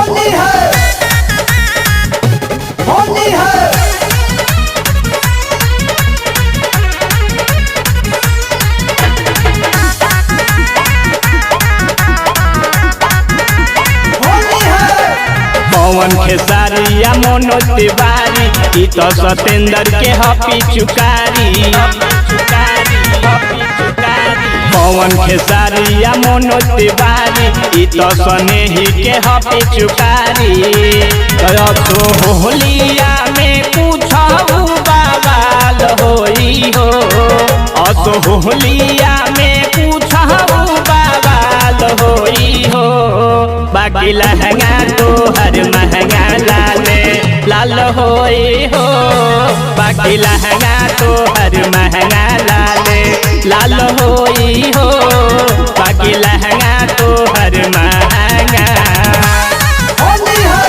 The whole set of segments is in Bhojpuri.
होली है, होली है। पवन खेसारिया मोनो तिवारी ई तो सतेंद्र के हपी चुकारी। पवन खेसारिया मोनो तिवारी ई तो स्नेही के हपी चुकारी। तो होलिया में पूछू बवाल होई हो, असो होलिया में पूछू बवाल होई हो। बाकी लहंगा तो हर महंगा लाल होई हो। बाकी लहंगा तो हर महंगा लाल होई हो। बाकी लहंगा तो हर महंगा। होली है,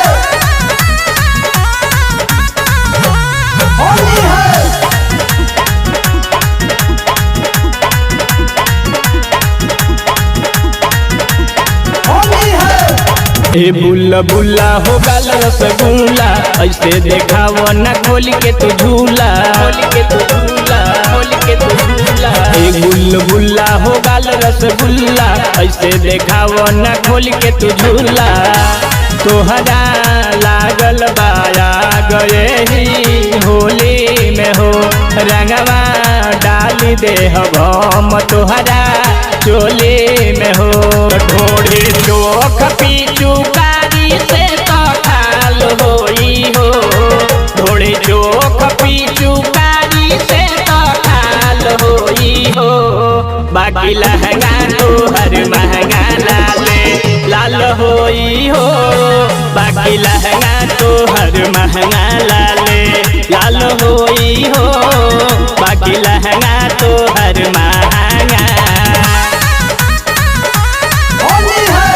होली है। होली है। ए बुल्ला बुल्ला हो गाल रसगुल्ला, ऐसे देखाव न खोल के तू झूला। ए बुल्ला हो गाल रसगुल्ला, ऐसे देखाव न खोल के तू झूला। तोहरा लागल बाया गए ही होली में हो, रंगवा डाल दे हम तोहरा चोली में हो। ढोड़ी चोख पीछू कारी से तो खाल होई हो। ढोड़ी चोख पीछू कारी से तो खाल होई हो। बाकी लहंगा तो हर महंगा लाल होई हो। बाकी लहंगा तो हर महंगा लाल होई हो। बाकी लहंगा तो हर महंगा। होली है,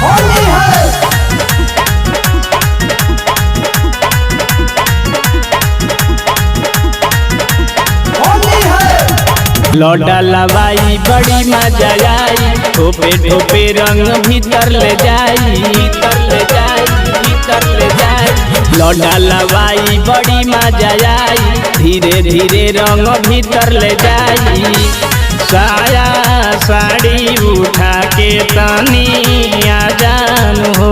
होली है। होली है। लौटा लवाई बड़ी मजा आई, ठोपे ठोपे रंग भीतर ले जाई। लौटा लवाई बड़ी मजा आई, धीरे धीरे रंग भीतर ले जाई। साया साड़ी उठा के तनी आ जान हो,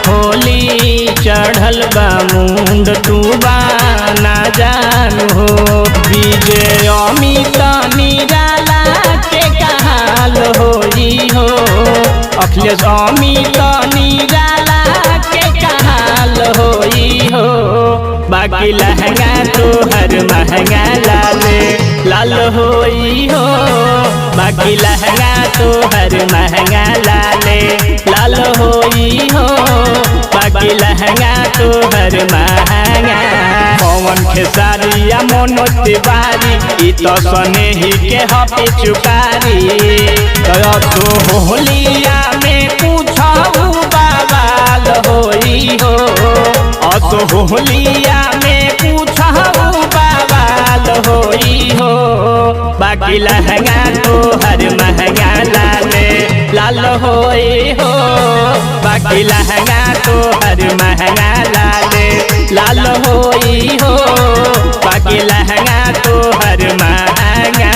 होली चढ़ल बा मुंड तू ना जान हो। विजय अमित निराला के कहाल होई हो, अखिलेश अमित निराला के कहाल होई हो। बाकी लहंगा तो हर महंगा लाल होई हो। बाकी लहंगा तो हर महंगा लाल होई हो। बाकी लहंगा तो हर महंगा। पवन खेसारिया मोनो तिवारी ई तो स्नेही के हपी चुकारी। तो होलिया में पूछू बवाल होई हो, असो होलिया में पूछू बवाल होई हो। बाकी लहंगा तो हर महंगा लाल होई हो। बाकी लहंगा तो हर महंगा लाल होई हो। बाकी लहंगा तो हर महंगा।